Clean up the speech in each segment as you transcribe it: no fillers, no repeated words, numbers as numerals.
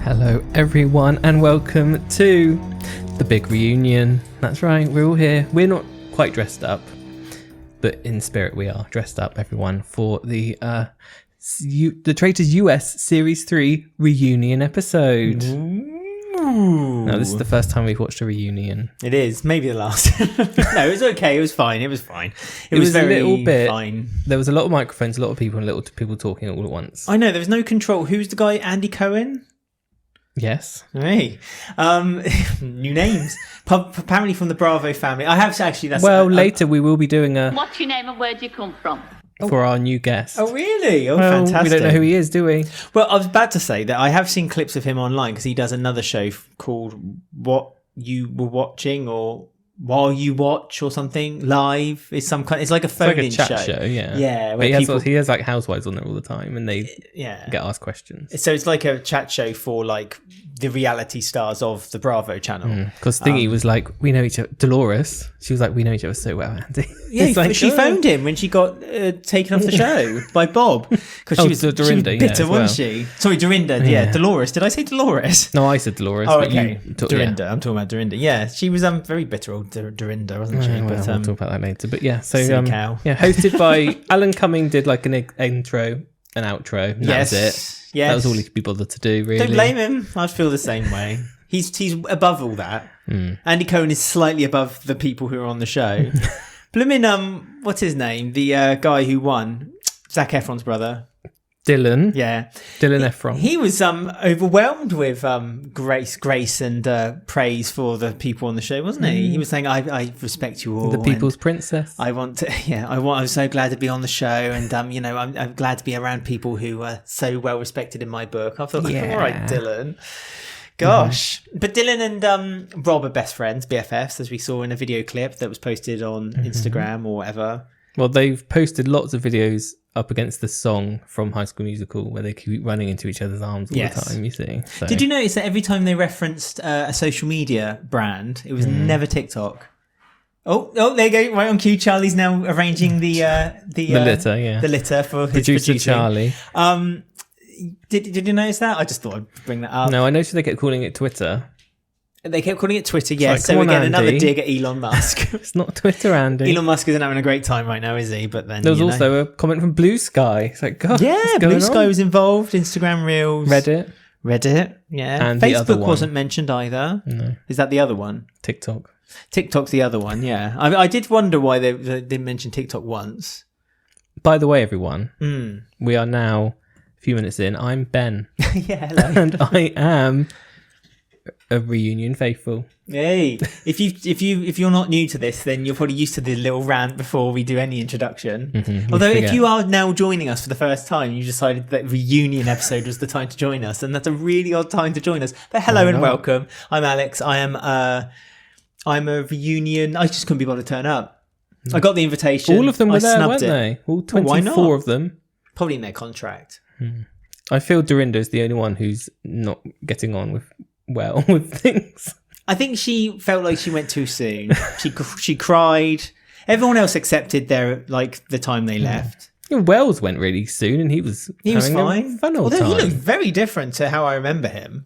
Hello everyone and welcome to the big reunion. That's right, we're all here. We're not quite dressed up, but in spirit we are dressed up, everyone, for the Traitors US Series 3 reunion episode. Ooh. Now, this is the first time we've watched a reunion. It is, maybe the last. No, it was okay, it was fine. It was very a little bit fine. There was a lot of microphones, a lot of people, and little people talking all at once. I know, there was no control. Who's the guy, Andy Cohen? Yes. Hey. New names. Apparently from the Bravo family. I have actually... Later we will be doing a... What's your name and where do you come from? For our new guest. Oh, really? Oh, well, fantastic. We don't know who he is, do we? Well, I was about to say that I have seen clips of him online because he does another show called What You Were Watching or While You Watch or something live. It's like a phone-in chat show. Yeah. Yeah. But he has like housewives on there all the time and they get asked questions. So it's like a chat show for like the reality stars of the Bravo channel. Because Thingy was like, we know each other. Dolores, she was like, we know each other so well, Andy. Yeah, like, she phoned him when she got taken off the show by Bob. Because she was Dorinda, bitter, wasn't she? Sorry, Dorinda. Yeah, Dolores. Did I say Dolores? No, I said Dolores. Oh, okay. Dorinda. Yeah. I'm talking about Dorinda. Yeah, she was very bitter old Dorinda, wasn't she? We'll talk about that later. But yeah, so cow. Yeah, hosted by Alan Cumming, did like an intro, an outro. And that was it. Yes. That was all he could be bothered to do, really. Don't blame him. I feel the same way. He's above all that. Andy Cohen is slightly above the people who are on the show. Bloomin', what's his name? The guy who won, Zac Efron's brother. Dylan. Yeah. Dylan Efron. He was overwhelmed with grace and praise for the people on the show, wasn't he? He was saying, I respect you all. The people's princess. I'm so glad to be on the show and, I'm glad to be around people who are so well respected in my book. I thought, all right, Dylan. Gosh. But Dylan and Rob are best friends, BFFs, as we saw in a video clip that was posted on Instagram or whatever. Well, they've posted lots of videos up against the song from High School Musical where they keep running into each other's arms all the time, you see. So. Did you notice that every time they referenced a social media brand, it was never TikTok? Oh, there you go. Right on cue. Charlie's now arranging the litter, The litter for his producer Charlie. Did you notice that? I just thought I'd bring that up. No, I noticed they kept calling it Twitter. They kept calling it Twitter, yes. Like, so we're getting Andy. another dig at Elon Musk. It's not Twitter, Andy. Elon Musk isn't having a great time right now, is he? But then there was also a comment from Blue Sky. It's like, God, yeah, Blue Sky was involved. Instagram Reels, Reddit, yeah. And Facebook wasn't mentioned either. No, is that the other one? TikTok's the other one. Yeah, I did wonder why they didn't mention TikTok once. By the way, everyone, we are now a few minutes in. I'm Ben. Yeah, hello. And I am a reunion faithful. Hey, if you're not new to this, then you're probably used to the little rant before we do any introduction. Although if you are now joining us for the first time, you decided that reunion episode was the time to join us, and that's a really odd time to join us. But hello and welcome. I'm Alex. I'm a reunion. I just couldn't be bothered to turn up. I got the invitation. All of them were there, weren't it. they? All 24 of them. Probably in their contract. I feel Dorinda is the only one who's not getting on with things. I think she felt like she went too soon. She cried. Everyone else accepted the time they left. Wells went really soon, and he was fine. Fun Although time. he looked very different to how I remember him.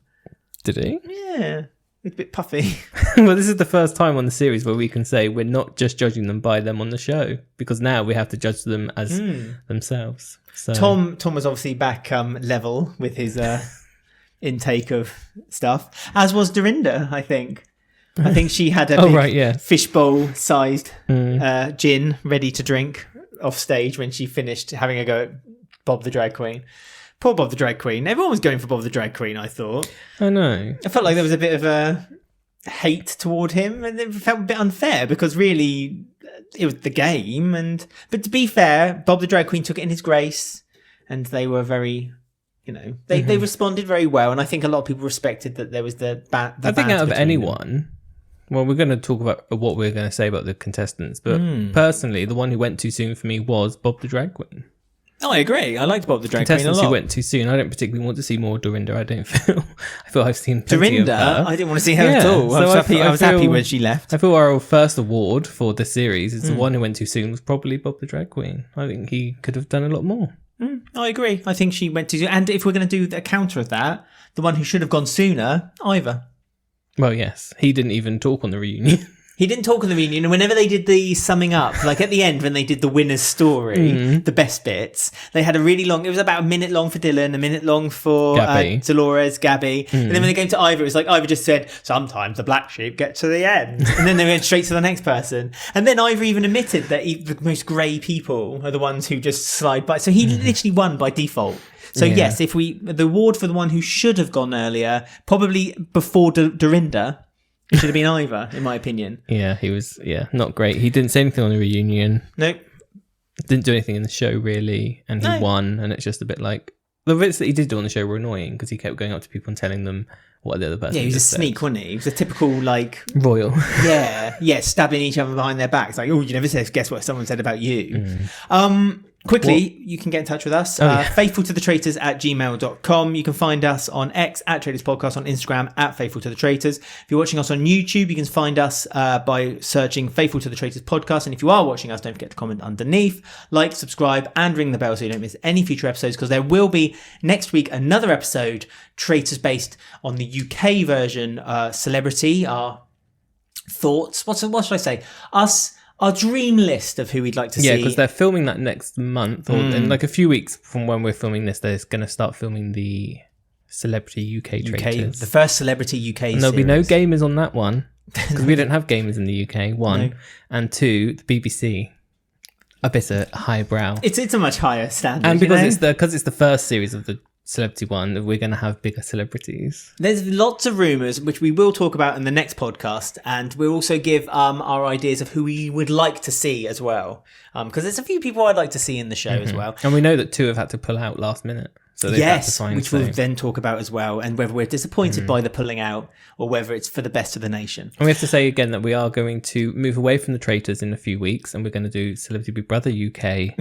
Did he? Yeah, a bit puffy. Well, this is the first time on the series where we can say we're not just judging them by them on the show, because now we have to judge them as themselves. So. Tom was obviously back level with his intake of stuff, as was Dorinda. I think she had a fishbowl-sized gin ready to drink off stage when she finished having a go at Bob the Drag Queen. Poor Bob the Drag Queen. Everyone was going for Bob the Drag Queen, I thought. I know. I felt like there was a bit of a hate toward him, and it felt a bit unfair because really it was the game. But to be fair, Bob the Drag Queen took it in his grace, and they were very... they responded very well, and I think a lot of people respected that there was the I think out of anyone, well, we're going to talk about what we're going to say about the contestants, but personally, the one who went too soon for me was Bob the Drag Queen. Oh, I agree. I liked Bob the Drag Queen a lot. Contestants who went too soon. I don't particularly want to see more Dorinda. I feel I've seen plenty Dorinda. Of her. I didn't want to see her at all. I was happy when she left. I feel our first award for the series is the one who went too soon was probably Bob the Drag Queen. I think he could have done a lot more. I agree. I think she went too soon. And if we're going to do a counter of that, the one who should have gone sooner, Ivor. Well, yes. He didn't even talk on the reunion. He didn't talk on the reunion, and whenever they did the summing up, like at the end when they did the winner's story, the best bits, they had a really long, it was about a minute long for Dylan, a minute long for Dolores, Gabby, and then when they came to Ivor, it was like Ivor just said, sometimes the black sheep get to the end, and then they went straight to the next person, and then Ivor even admitted that the most grey people are the ones who just slide by, so he literally won by default. So yes, if the award for the one who should have gone earlier, probably before Dorinda, it should have been Ivor, in my opinion. Yeah, he was, not great. He didn't say anything on the reunion. Nope. Didn't do anything in the show, really. And he won, and it's just a bit like... The bits that he did do on the show were annoying, because he kept going up to people and telling them what the other person he was a sneak, wasn't he? He was a typical, like... Royal. Stabbing each other behind their backs. Like, oh, you never said, guess what someone said about you. Quickly, you can get in touch with us. faithfultothetraitors@gmail.com. You can find us on X @Traitors Podcast, on Instagram @faithfultothetraitors. If you're watching us on YouTube, you can find us by searching Faithful to the Traitors Podcast. And if you are watching us, don't forget to comment underneath, like, subscribe, and ring the bell so you don't miss any future episodes, because there will be next week another episode, Traitors, based on the UK version, Celebrity, our thoughts. What should I say? Our dream list of who we'd like to see. Yeah, because they're filming that next month, or in like a few weeks from when we're filming this, they're going to start filming the Celebrity UK Traitors. The first Celebrity UK and there'll be no gamers on that one, because we don't have gamers in the UK, one. No. And two, the BBC. A bit of highbrow. It's a much higher standard. And because it's the first series of the Celebrity one, we're going to have bigger celebrities. There's lots of rumours, which we will talk about in the next podcast, and we'll also give our ideas of who we would like to see as well, because there's a few people I'd like to see in the show as well. And we know that two have had to pull out last minute, so they've had to find which we'll then talk about as well, and whether we're disappointed by the pulling out or whether it's for the best of the nation. And we have to say again that we are going to move away from the Traitors in a few weeks, and we're going to do Celebrity Big Brother UK.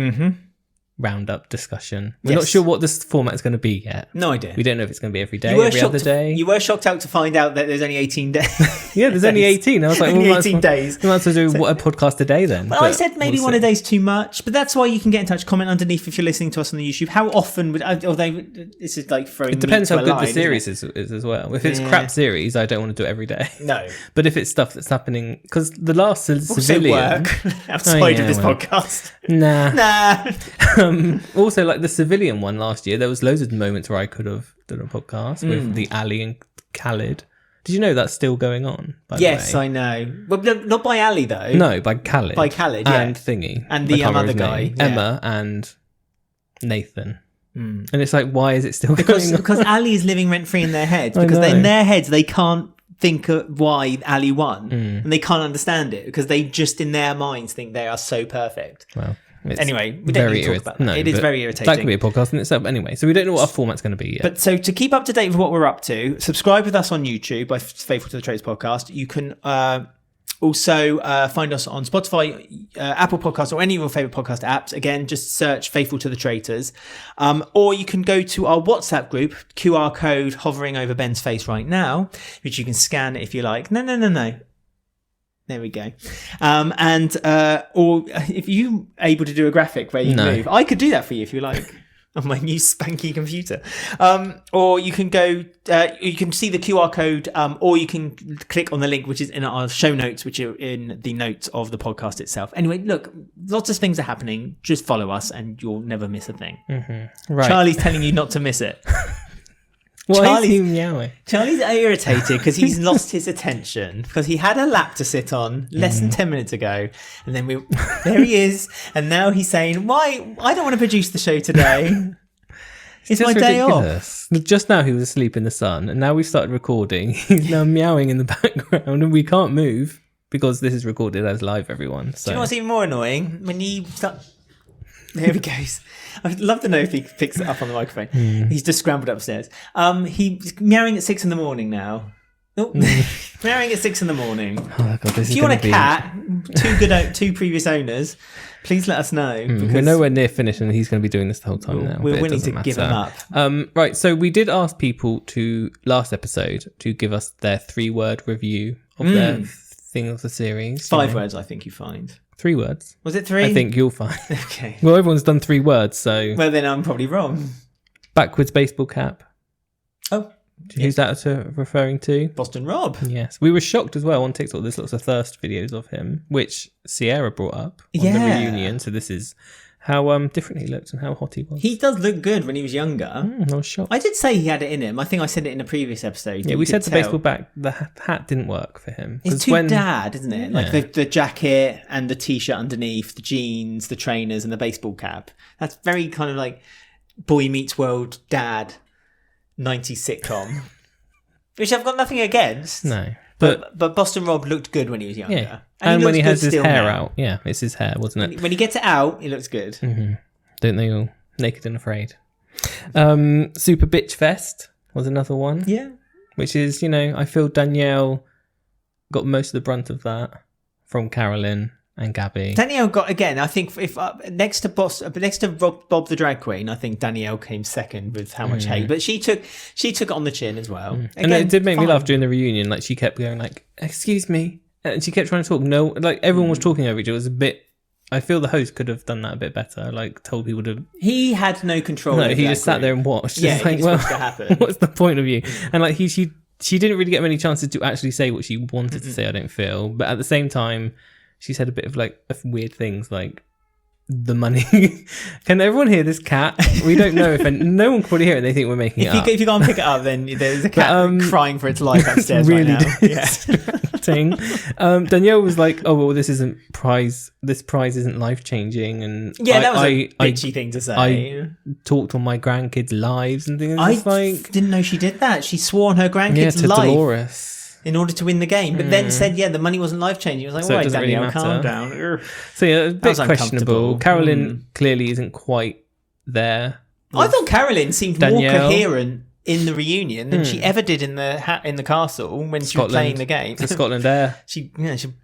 Roundup discussion. We're not sure what this format is going to be yet. No idea. We don't know if it's going to be every day, every other day. You were shocked out to find out that there's only 18 days. Yeah, there's only 18. I was like, only 18 days. We might as well do a podcast a day then. Well, I said maybe one a day's too much, but that's why you can get in touch. Comment underneath if you're listening to us on the YouTube. How often would... Although this is like throwing... It depends how good the series is as well. If it's crap series, I don't want to do it every day. No. But if it's stuff that's happening... Because the last Civilian... work outside of this podcast. Nah. Also, like the Civilian one last year, there was loads of moments where I could have done a podcast with the Ali and Khaled. Did you know that's still going on? Yes, I know. Well, not by Ali though. No, by Khaled. By Khaled, yeah. And Thingy. And the other guy. Yeah. Emma and Nathan. And it's like, why is it still going on? Because Ali is living rent-free in their heads. Because in their heads, they can't think of why Ali won. And they can't understand it because they just, in their minds, think they are so perfect. Well... Anyway, we don't need to talk about that. No, it is very irritating. That could be a podcast in itself. Anyway, so we don't know what our format's going to be yet. But so to keep up to date with what we're up to, subscribe with us on YouTube by Faithful to the Traitors Podcast. You can also find us on Spotify, Apple Podcasts, or any of your favourite podcast apps. Again, just search Faithful to the Traitors. Or you can go to our WhatsApp group, QR code hovering over Ben's face right now, which you can scan if you like. No. There we go. Or if you're able to do a graphic where you move, I could do that for you if you like on my new spanky computer. Or you can go, you can see the QR code, or you can click on the link, which is in our show notes, which are in the notes of the podcast itself. Anyway, look, lots of things are happening. Just follow us and you'll never miss a thing. Right. Charlie's telling you not to miss it. Why is he meowing? Charlie's irritated because he's lost his attention because he had a lap to sit on less than 10 minutes ago, and then there he is, and now he's saying, "Why? I don't want to produce the show today. It's my day off." Just now he was asleep in the sun, and now we've started recording. He's now meowing in the background, and we can't move because this is recorded as live. Everyone. So. Do you know what's even more annoying? When you start. There he goes. I'd love to know if he picks it up on the microphone. He's just scrambled upstairs. He's meowing at 6 a.m. now. Oh, meowing at 6 a.m. Oh, God, if you want a cat, two previous owners, please let us know. We're nowhere near finished, and he's going to be doing this the whole time now. We're willing to give him up. Right, so we did ask people last episode to give us their 3-word review of their thing of the series. 5 words, I think you find. 3 words. Was it 3? I think you'll find. Okay. Well, everyone's done 3 words, so. Well, then I'm probably wrong. Backwards baseball cap. Oh. Who's that referring to? Boston Rob. Yes. We were shocked as well on TikTok. There's lots of thirst videos of him, which Sierra brought up on the reunion. So this is how different he looked and how hot he was. He does look good when he was younger. I was shocked. I did say he had it in him. I think I said it in a previous episode. Yeah, we said the baseball the hat didn't work for him. It's too dad, isn't it? Yeah. Like the jacket and the t-shirt underneath, the jeans, the trainers and the baseball cap. That's very kind of like Boy Meets World dad 90s sitcom. Which I've got nothing against. No. But Boston Rob looked good when he was younger. Yeah. And when he has his hair out. Yeah, it's his hair, wasn't it? When he gets it out, he looks good. Mm-hmm. Don't they all? Naked and Afraid. Super Bitch Fest was another one. Yeah. Which is, I feel Danielle got most of the brunt of that from Carolyn and Gabby. Danielle got, again, I think if next to Bob the drag queen, I think Danielle came second with how much hate, but she took it on the chin as well. Again, and it did make me laugh during the reunion. Like she kept going like, "Excuse me," and she kept trying to talk. No, like everyone was talking over each other. It was a bit. I feel the host could have done that a bit better. Like told people to. He had no control. No, he just sat there and watched. Yeah, like, well, what's to happen? What's the point of you? And like she didn't really get many chances to actually say what she wanted to say. I don't feel, but at the same time. She said a bit of like weird things like the money. Can everyone hear this cat? We don't know if no one can probably hear it. They think we're making it up. If you go and pick it up, then there's a cat crying for its life upstairs really right now. Distracting. Danielle was like, "Oh well, this isn't prize. This prize isn't life changing." And that was a bitchy thing to say. I talked on my grandkids' lives and things. Didn't know she did that. She swore on her grandkids' life. Dolores. In order to win the game, but then said, the money wasn't life-changing. I was like, so right, Danielle, really calm down. So yeah, a bit questionable. Carolyn clearly isn't quite there. I thought Carolyn seemed more coherent in the reunion than she ever did in the castle when she was playing the game. The Scotland Air. she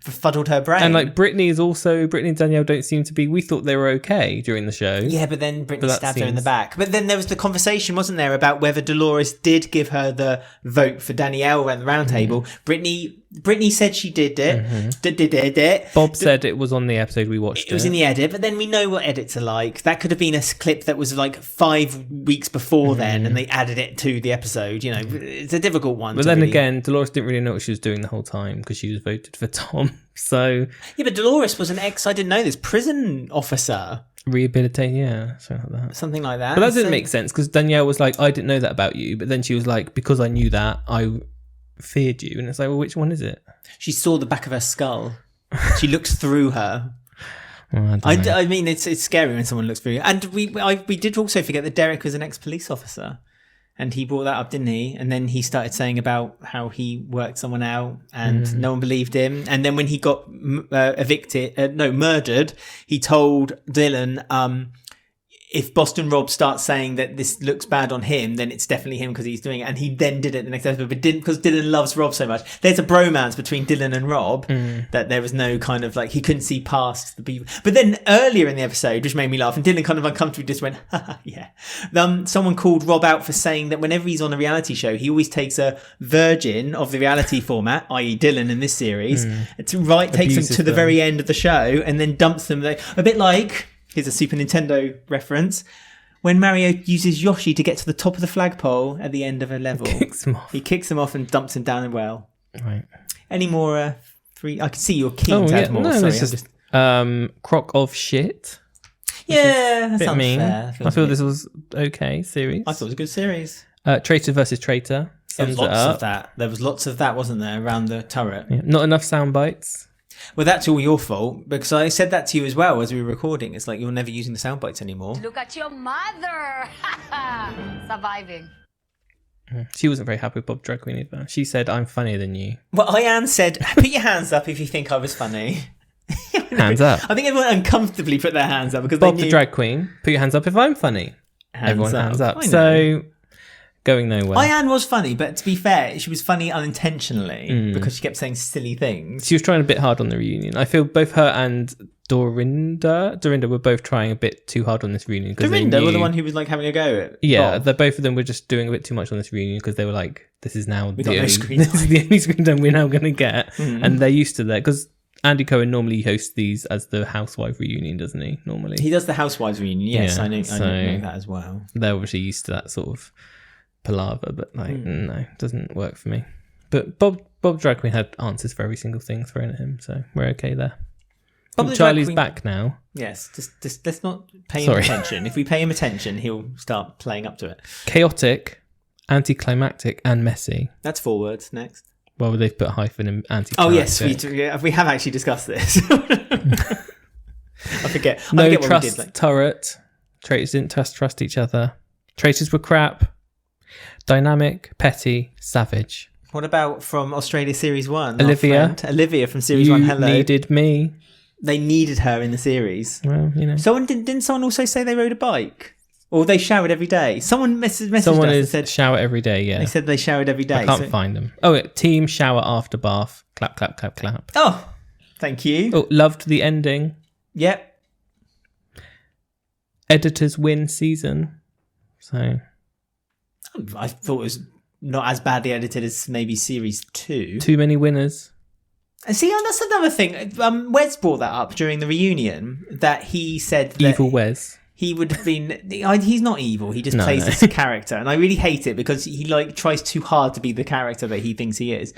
fuddled her brain. And like Brittany and Danielle don't seem to be. We thought they were okay during the show. Yeah, but then Brittany stabbed her in the back. But then there was the conversation, wasn't there, about whether Dolores did give her the vote for Danielle around the round table. Brittany said she did it. Did it. Bob said it was on the episode we watched. It was in the edit, but then we know what edits are like. That could have been a clip that was like 5 weeks before then, and they added it to the episode. It's a difficult one. But then again, Dolores didn't really know what she was doing the whole time because she was voted for Tom. So yeah, but Dolores was an I didn't know this, prison officer. Rehabilitate, something like that. But that didn't make sense because Danielle was like, I didn't know that about you, but then she was like, because I knew that, I feared you. And it's like, well, which one is it? She saw the back of her skull. She looks through her. Well, I mean, it's scary when someone looks through you. And we did also forget that Derek was an ex-police officer. And he brought that up, didn't he? And then he started saying about how he worked someone out and no one believed him. And then when he got murdered, he told Dylan, if Boston Rob starts saying that this looks bad on him, then it's definitely him because he's doing it. And he then did it the next episode, but didn't, because Dylan loves Rob so much. There's a bromance between Dylan and Rob that there was no kind of like, he couldn't see past the people. But then earlier in the episode, which made me laugh, and Dylan kind of uncomfortably just went, yeah. Someone called Rob out for saying that whenever he's on a reality show, he always takes a virgin of the reality format, i.e. Dylan in this series, takes them to the very end of the show and then dumps them. A bit like... Here's a Super Nintendo reference. When Mario uses Yoshi to get to the top of the flagpole at the end of a level. He kicks him off and dumps him down a well. Right. Any more three? I can see you're keen to add more. No, sorry, crock of shit. Yeah, that sounds mean. Fair. I feel this was okay series. I thought it was a good series. Traitor versus Traitor. There was lots of that. There was lots of that, wasn't there, around the turret? Yeah. Not enough sound bites. Well, that's all your fault, because I said that to you as well as we were recording. It's like you're never using the sound bites anymore. Look at your mother! Surviving. She wasn't very happy with Bob Drag Queen either. She said, I'm funnier than you. Well, Ian said, put your hands up if you think I was funny. Hands up. I think everyone uncomfortably put their hands up because Bob the Drag Queen, put your hands up if I'm funny. Everyone hands up. So... Going nowhere. Ian was funny, but to be fair, she was funny unintentionally because she kept saying silly things. She was trying a bit hard on the reunion. I feel both her and Dorinda were both trying a bit too hard on this reunion. Dorinda was the one who was like having a go at both of them were just doing a bit too much on this reunion because they were like, this is now the only screen time we're now going to get. And they're used to that because Andy Cohen normally hosts these as the housewife reunion, doesn't he? Normally, He does the Housewives reunion. Yes, Yeah, I know so- that as well. they're obviously used to that sort of palaver, but like, no, it doesn't work for me. But Bob Drag Queen had answers for every single thing thrown at him, so we're okay there. Bob the Drag Charlie's Queen- back now. Yes, just let's not pay him Sorry. attention. If we pay him attention, he'll start playing up to it. Chaotic, anticlimactic, and messy. That's 4 words. Next. Well, they've put a hyphen in anticlimactic. Oh yes, we have actually discussed this. I forget. I No forget what trust we did. Like, turret. Traitors didn't trust each other. Traitors were crap. Dynamic, petty, savage. what about from Australia Series 1? Olivia. Olivia from Series You 1. Hello. needed me. They needed her in the series. Well, you know. Someone didn't someone also say they rode a bike? Or they showered every day? Someone messaged Someone us and is said shower every day, yeah. they said they showered every day. I can't so- find them. Oh, yeah, team shower after bath. Clap, clap, clap, clap. Oh, thank you. Oh, loved the ending. Yep. Editors win season. So, I thought it was not as badly edited as maybe Series 2. too many winners. And see, that's another thing. Wes brought that up during the reunion, that he said that Evil Wes. he would have been... He's not evil, he just No, plays no. this character. And I really hate it because he tries too hard to be the character that he thinks he is.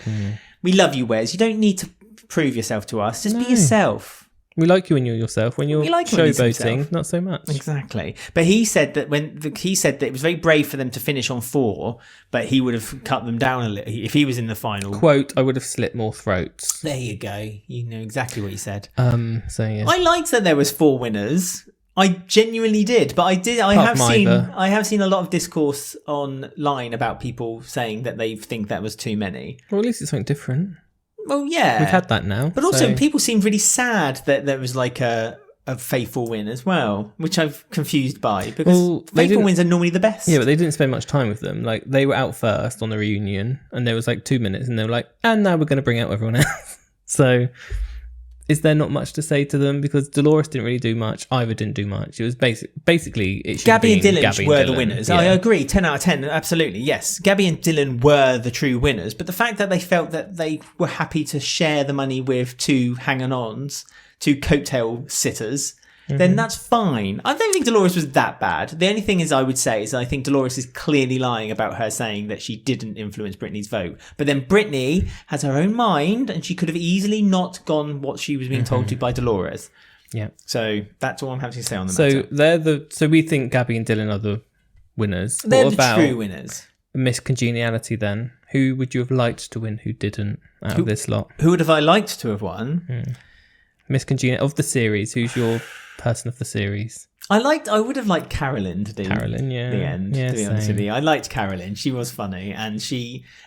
We love you, Wes. You don't need to prove yourself to us. Just be No. yourself. We like you when you're yourself. When you're We like you when he's showboating, himself. not so much. Exactly. But he said that he said that it was very brave for them to finish on 4, but he would have cut them down a little if he was in the final. Quote, I would have slit more throats. There you go. You know exactly what he said. So yeah. I liked that there was 4 winners. I genuinely did, but I Apart from Ivor. have seen a lot of discourse online about people saying that they think that was too many. Well, at least it's something different. Well, yeah. We've had that now. But also, so- people seemed really sad that there was like a faithful win as well, which I'm confused by because Well, they faithful didn't- wins are normally the best. Yeah, but they didn't spend much time with them. Like, they were out first on the reunion, and there was like 2 minutes, and they were like, and now we're going to bring out everyone else. So, is there not much to say to them? Because Dolores didn't really do much. Ivor didn't do much. It was basically it should Gabby have and been Dylan Gabby were and the Dylan. winners. Yeah. I agree, 10 out of 10, absolutely, yes. Gabby and Dylan were the true winners, but the fact that they felt that they were happy to share the money with 2 hang-on-ons, 2 coattail sitters, then that's fine. I don't think Dolores was that bad. The only thing I would say is I think Dolores is clearly lying about her saying that she didn't influence Britney's vote. But then Britney has her own mind, and she could have easily not gone what she was being told to by Dolores. Yeah. So that's all I'm having to say on the So matter. So we think Gabby and Dylan are the winners. They're What the about true winners. Miss Congeniality then? Who would you have liked to win? Who didn't out of this lot? Who would have I liked to have won? Miss Congeniality of the series. Who's your person of the series? I would have liked Carolyn to do Carolyn, yeah. the end. Yeah, to be honest same. with you, I liked Carolyn. She was funny, and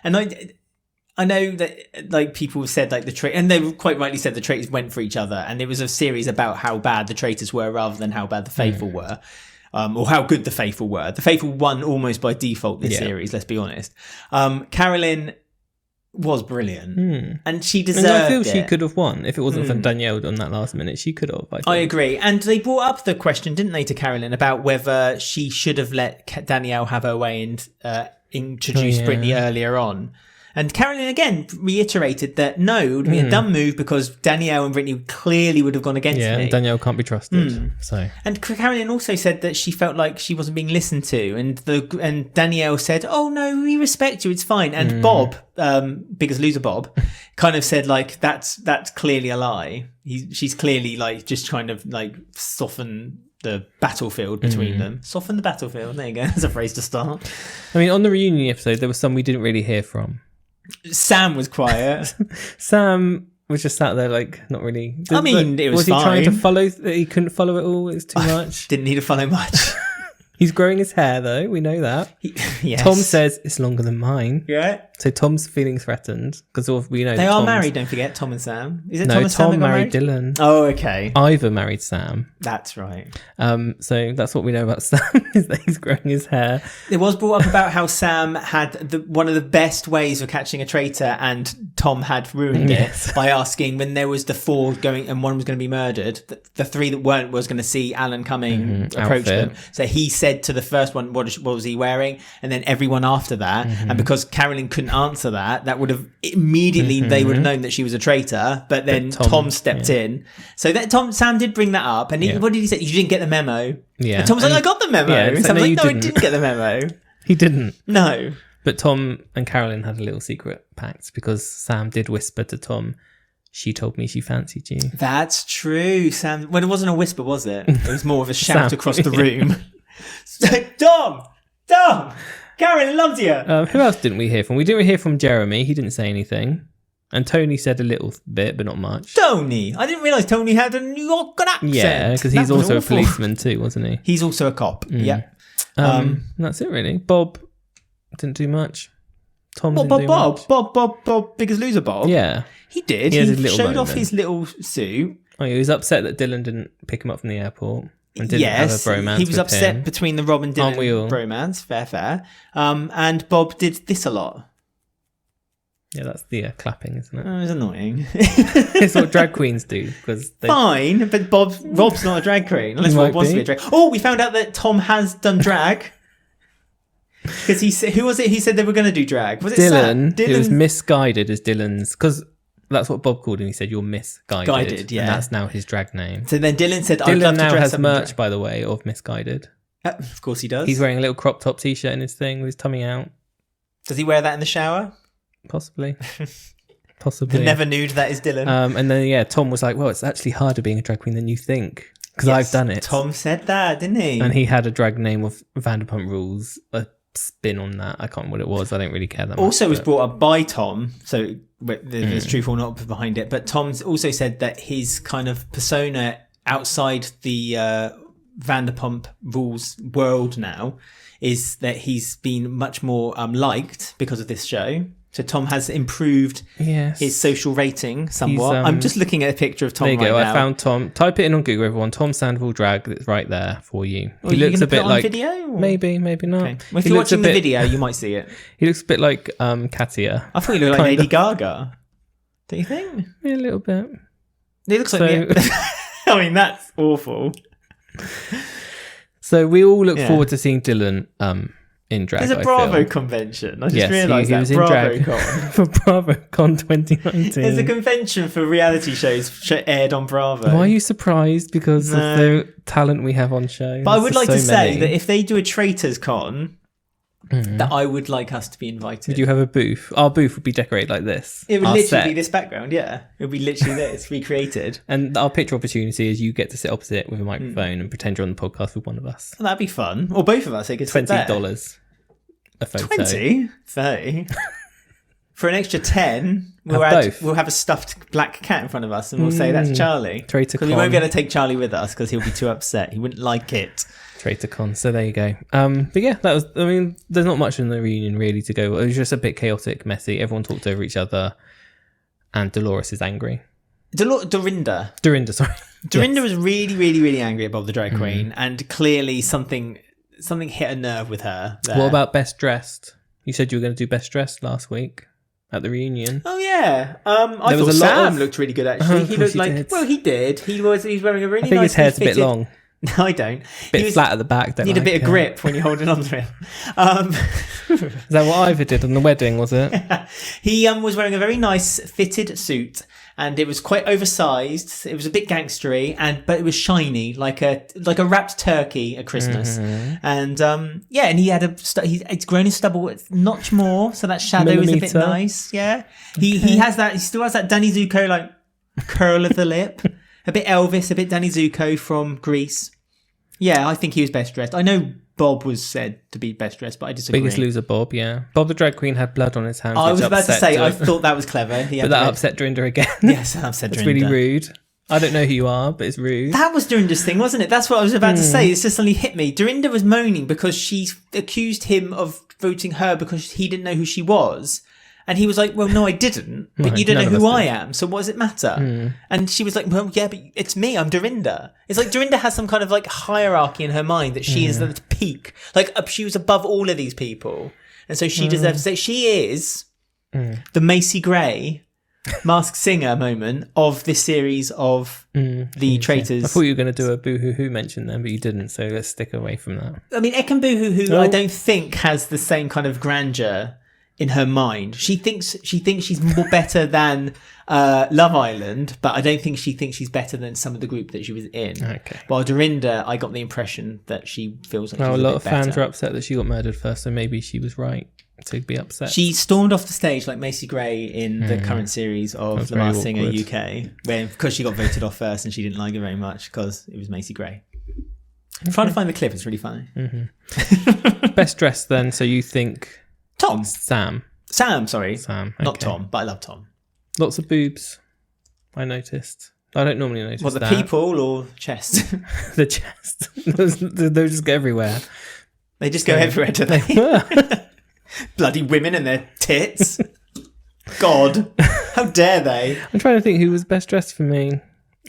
I know that like people said like and they quite rightly said the traitors went for each other, and it was a series about how bad the traitors were rather than how bad the faithful were. Or how good the faithful were. The faithful won almost by default this series, let's be honest. Carolyn was brilliant, and she deserved I feel it. she could have won if it wasn't for Danielle on that last minute. She could have. I I think. agree. And they brought up the question, didn't they, to Carolyn about whether she should have let Danielle have her way and introduced Britney earlier on. And Carolyn again reiterated that no, it would be a dumb move because Danielle and Britney clearly would have gone against Yeah, me. and Danielle can't be trusted. So And Carolyn also said that she felt like she wasn't being listened to, and Danielle said, "Oh no, we respect you, it's fine." And Bob, Biggest Loser Bob, kind of said like that's clearly a lie. She's clearly like just trying to like soften the battlefield between them. Soften the battlefield. There you go. That's a phrase to start. I mean, on the reunion episode, there was some we didn't really hear from. Sam was quiet. Sam was just sat there, like not really. I mean, it was he trying to fine. follow? He couldn't follow it all. It's too much. Didn't need to follow much. He's growing his hair, though. We know that. Yes. Tom says it's longer than mine. Yeah. So Tom's feeling threatened because we know They that are Tom's- married, don't forget, Tom and Sam. Is it No, Tom and Sam that Tom got married Dylan. Oh, okay. Ivor married Sam. That's right. So that's what we know about Sam is that he's growing his hair. It was brought up about how Sam had one of the best ways of catching a traitor and Tom had ruined Yes. it by asking when there was the 4 going and one was going to be murdered. The 3 that weren't was going to see Alan coming, approach them. So he said to the first one, what was he wearing? And then everyone after that. And because Carolyn couldn't answer that would have immediately, they would have known that she was a traitor. But then Tom stepped in. So that Sam did bring that up. And what did he say? You didn't get the memo. Yeah. And Tom was like, I got the memo. Yeah, and Sam was like, no, I didn't get the memo. He didn't. No. But Tom and Carolyn had a little secret pact because Sam did whisper to Tom, she told me she fancied you. That's true, Sam. Well, it wasn't a whisper, was it? It was more of a shout across the room. Tom, Carolyn loves you. Who else didn't we hear from? We didn't hear from Jeremy. He didn't say anything. And Tony said a little bit, but not much. Tony. I didn't realise Tony had a New York accent. Yeah, because he's also a policeman too, wasn't he? He's also a cop. Yeah. That's it, really. Bob didn't do much. Tom didn't do much. Bob, Biggest Loser Bob. Yeah. He did. He showed off his little suit. Oh, he was upset that Dylan didn't pick him up from the airport. And didn't have a bromance he was with upset him. between the Rob and Dylan bromance. Fair. And Bob did this a lot. Yeah, that's the clapping, isn't it? Oh, it was annoying. It's what drag queens do. Fine, but Rob's not a drag queen. Unless Rob wants to be a drag. Oh, we found out that Tom has done drag. Because who was it? He said they were going to do drag. Was it Dylan? It was misguided as Dylan's, because that's what Bob called him. He said, "You're misguided." Guided, yeah. And that's now his drag name. So then Dylan said, "I'd love to now dress has up merch, by the way, of misguided. Of course he does. He's wearing a little crop top t-shirt in his thing with his tummy out. Does he wear that in the shower? Possibly. The never nude that is Dylan. And then Tom was like, "Well, it's actually harder being a drag queen than you think because I've done it." Tom said that, didn't he? And he had a drag name of Vanderpump Rules. A spin on that. I can't remember what it was. I don't really care that much. Also was brought up by Tom, so there's truth or not behind it. But Tom's also said that his kind of persona outside the Vanderpump Rules world now is that he's been much more liked because of this show. So Tom has improved his social rating somewhat. I'm just looking at a picture of Tom there you go. now. I found Tom. Type it in on Google, everyone. Tom Sandoval drag. It's right there for you. He looks a bit like video. Or? Maybe not. Okay. Well, if you're watching the video, you might see it. He looks a bit like Katia. I thought he looked like Lady Gaga. Don't you think? Yeah, a little bit. He looks like me. I mean, that's awful. So we all look forward to seeing Dylan in drag. There's a Bravo convention. I just realised that. BravoCon. For BravoCon 2019. There's a convention for reality shows aired on Bravo. Why are you surprised? Because of the talent we have on show. But I would like to say that if they do a Traitors Con, that I would like us to be invited. Would you have a booth? Our booth would be decorated like this. It would literally be this background, yeah. It would be literally this, recreated. And our picture opportunity is you get to sit opposite with a microphone and pretend you're on the podcast with one of us. Well, that'd be fun. Or both of us. $20 a photo. 20? 30? For an extra 10, we'll have a stuffed black cat in front of us and we'll say that's Charlie. Traitor Con. We won't be able to take Charlie with us because he'll be too upset. He wouldn't like it. Traitor Con. So there you go. But yeah, there's not much in the reunion really to go. It was just a bit chaotic, messy. Everyone talked over each other and Dolores is angry. Dorinda, sorry. Dorinda was really, really, really angry at Bob the Drag Queen and clearly something hit a nerve with her there. What about Best Dressed? You said you were going to do Best Dressed last week at the reunion. Oh yeah. I thought Sam looked really good actually. He looked like did. Well, he did. He was wearing a really I think nice his hair's a bit long. No, I don't. Bit flat at the back. Need a bit of grip when you're holding on to it. Is that what Ivor did on the wedding, was it? He was wearing a very nice fitted suit and it was quite oversized. It was a bit gangstery but it was shiny like a wrapped turkey at Christmas. And and he had he's grown his stubble much more, so that shadow is a bit nice. Yeah. He still has that Danny Zuko like curl of the lip. A bit Elvis, a bit Danny Zuko from Grease. Yeah, I think he was best dressed. I know Bob was said to be best dressed, but I disagree. Biggest Loser Bob, yeah. Bob the Drag Queen had blood on his hands. I was about to say, I thought that was clever. But that upset Dorinda again. Yes, that upset Dorinda. It's really rude. I don't know who you are, but it's rude. That was Dorinda's thing, wasn't it? That's what I was about to say. It's just suddenly hit me. Dorinda was moaning because she accused him of voting her because he didn't know who she was. And he was like, well, no, I didn't. But you don't know who I am. So what does it matter? And she was like, well, yeah, but it's me. I'm Dorinda. It's like Dorinda has some kind of like hierarchy in her mind that she is at the peak. Like she was above all of these people. And so she deserves to say she is the Macy Gray Masked Singer moment of this series of the Traitors. I thought you were going to do a Boo Hoo Hoo mention then, but you didn't, so let's stick away from that. I mean, Ekin Boo Hoo Hoo, I don't think has the same kind of grandeur in her mind. She thinks she's more better than Love Island, but I don't think she thinks she's better than some of the group that she was in. Okay. While Dorinda, I got the impression that she feels like a she's lot bit of fans better. are upset that she got murdered first, so maybe she was right to be upset. She stormed off the stage like Macy Gray in the current series of The Masked Singer UK, because she got voted off first and she didn't like it very much because it was Macy Gray. I'm trying to find the clip, it's really funny. Best dressed then, so you think Tom. Sam, Sorry. okay. Not Tom, but I love Tom. Lots of boobs, I noticed. I don't normally notice What, the that. people or chest? The chest. Those just go everywhere. They just go everywhere, do they? Bloody women and their tits. God, how dare they? I'm trying to think who was best dressed for me.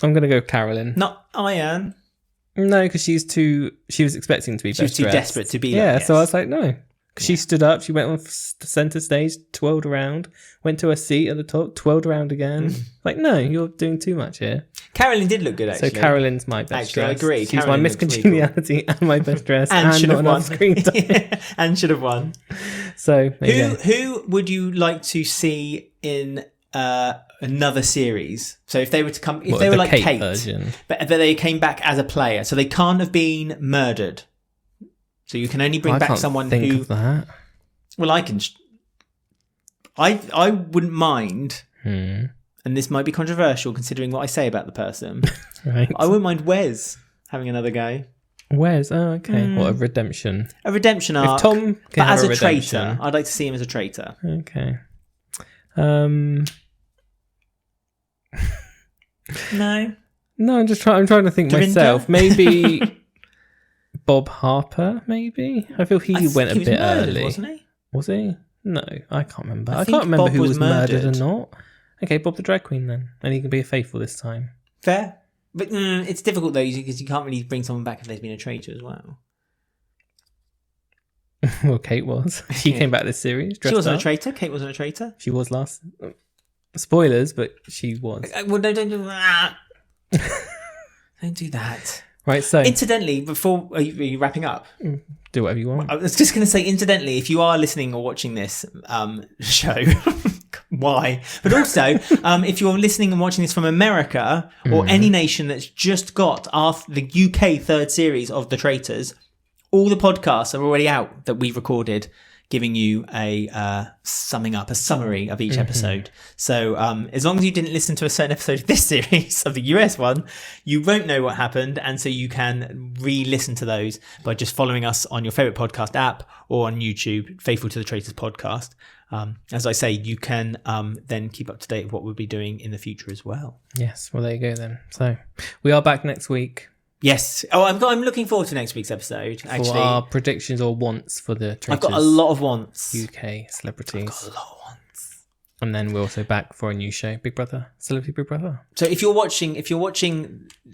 I'm going to go Carolyn. Not Ian. No, because she was expecting to be She was best too dressed. desperate to be Yeah, like, so I yes. was like, no. She stood up, she went on the centre stage, twirled around, went to her seat at the top, twirled around again. Like, no, you're doing too much here. Carolyn did look good, actually. So Carolyn's my best Actually, I dressed. agree. She's Carolyn my looks really miscongeniality and my best dressed and should not have won. enough screen time. Yeah, and should have won. So, there you go. Who would you like to see in another series? So if they were to come, if What, they were the like Kate, version? but they came back as a player, so they can't have been murdered. So you can only bring I back can't someone think who. of that. Well, I can. I wouldn't mind, and this might be controversial considering what I say about the person. Right. I wouldn't mind Wes having another go. Where's? Oh, okay. What a redemption. A redemption arc. If Tom can but have as a a redemption. traitor, I'd like to see him as a traitor. Okay. No. No, I'm trying to think Dorinda? myself. Maybe Bob Harper. Maybe I feel he went a was bit murdered, early. wasn't he? Was he? No, I can't remember. I think can't remember Bob who was was murdered or murdered. not. Okay, Bob the drag queen then, and he can be faithful this time. Fair. But it's difficult though because you can't really bring someone back if they've been a traitor as well. Well, Kate was. She came back this series. She wasn't up. a traitor. Kate wasn't a traitor. She was last. Spoilers, but she was. Well, no, don't do that. Don't do that. Right, so Incidentally, before are you wrapping up? do whatever you want. I was just going to say, incidentally, if you are listening or watching this show, why? But also, if you're listening and watching this from America or any nation that's just got the UK third series of The Traitors, all the podcasts are already out that we've recorded, giving you a summing up, a summary of each episode. So as long as you didn't listen to a certain episode of this series, of the US one, you won't know what happened. And so you can re-listen to those by just following us on your favourite podcast app or on YouTube, Faithful to the Traitors podcast. As I say, you can then keep up to date with what we'll be doing in the future as well. Yes, well there you go then. So we are back next week Yes. Oh, I'm looking forward to next week's episode, for actually. our predictions or wants for the Traitors I've got a lot of wants. UK celebrities. I've got a lot of wants. And then we're also back for a new show, Big Brother, Celebrity Big Brother. So if you're watching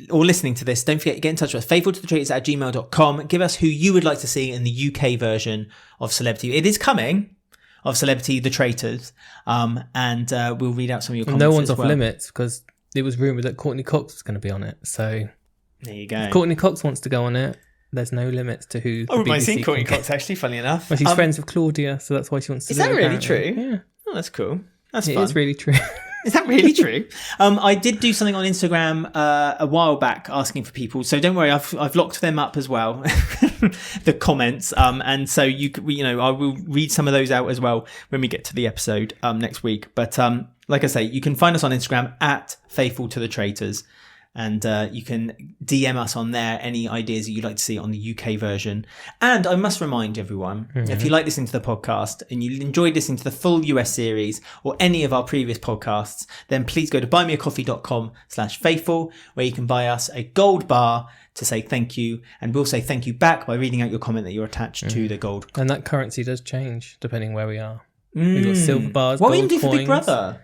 or listening to this, don't forget to get in touch with us, faithfultothetraitors@gmail.com. Give us who you would like to see in the UK version of Celebrity. It is coming, of Celebrity The Traitors. And we'll read out some of your comments. No one's as off well. limits because it was rumoured that Courtney Cox was going to be on it. So There you go. if Courtney Cox wants to go on it, there's no limits to who. I wouldn't mind BBC seeing can Courtney get. Cox, actually, funny enough. Well, she's friends with Claudia, so that's why she wants to Is do that it, really apparently. true? Yeah. Oh, that's cool. That's It fun. is really true. Is that really true? I did do something on Instagram a while back asking for people, so don't worry, I've locked them up as well, the comments, and so I will read some of those out as well when we get to the episode next week. But like I say, you can find us on Instagram at Faithful to the Traitors, and you can DM us on there any ideas that you'd like to see on the UK version. And I must remind everyone, if you like listening to the podcast and you enjoyed listening to the full US series or any of our previous podcasts, then please go to buymeacoffee.com/faithful, where you can buy us a gold bar to say thank you. And we'll say thank you back by reading out your comment that you're attached to the gold. And that currency does change depending where we are. We've got silver bars, What are we gold going to do for Big coins. Brother?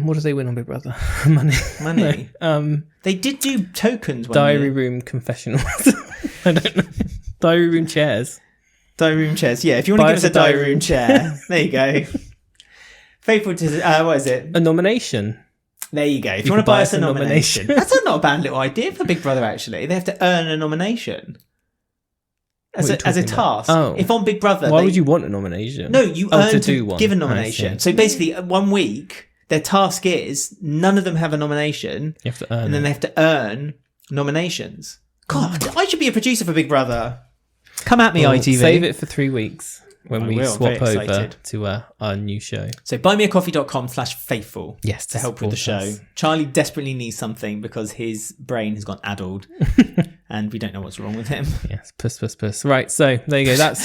What do they win on Big Brother? Money. Money. No. They did do tokens one Diary year. room confessionals. I don't know. Diary room chairs. Diary room chairs. Yeah, if you want to Buy give us us a diary room chair, there you go. Faithful to what is it? A nomination. There you go. If you want to buy us a nomination, nomination. that's not a bad little idea for Big Brother. Actually, they have to earn a nomination as a task. Oh. If on Big Brother, Why would you want a nomination? No, you earn to to do one. give a I nomination. see. So basically, 1 week, their task is none of them have a nomination, You have to earn and then it. they have to earn nominations. God, I should be a producer for Big Brother. Come at me, We'll ITV. Save it for 3 weeks when I we will, swap very over excited. to our new show. So buymeacoffee.com/faithful. Yes, to help with the show. us. Charlie desperately needs something because his brain has gone addled, and we don't know what's wrong with him. Yes, puss. Right, so there you go. That's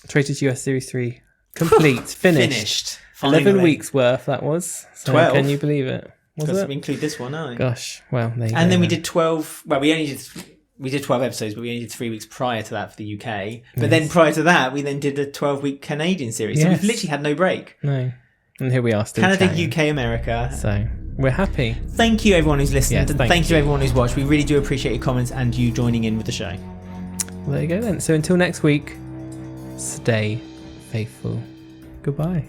Traitors US Series 3 complete, finished. 11 Finally. weeks worth that was. So 12. Can you believe it? Was Because it? we include this one, aren't we? Gosh, well, there you go. And then we did 12. Well, we did 12 episodes, but we only did 3 weeks prior to that for the UK. But then prior to that, we then did a 12-week Canadian series. So Yes. we've literally had no break. No. And here we are still Canada, chatting. UK, America. So we're happy. Thank you, everyone who's listened. Yes, and thank thank you, you. everyone who's watched. We really do appreciate your comments and you joining in with the show. Well, there you go then. So until next week, stay faithful. Goodbye.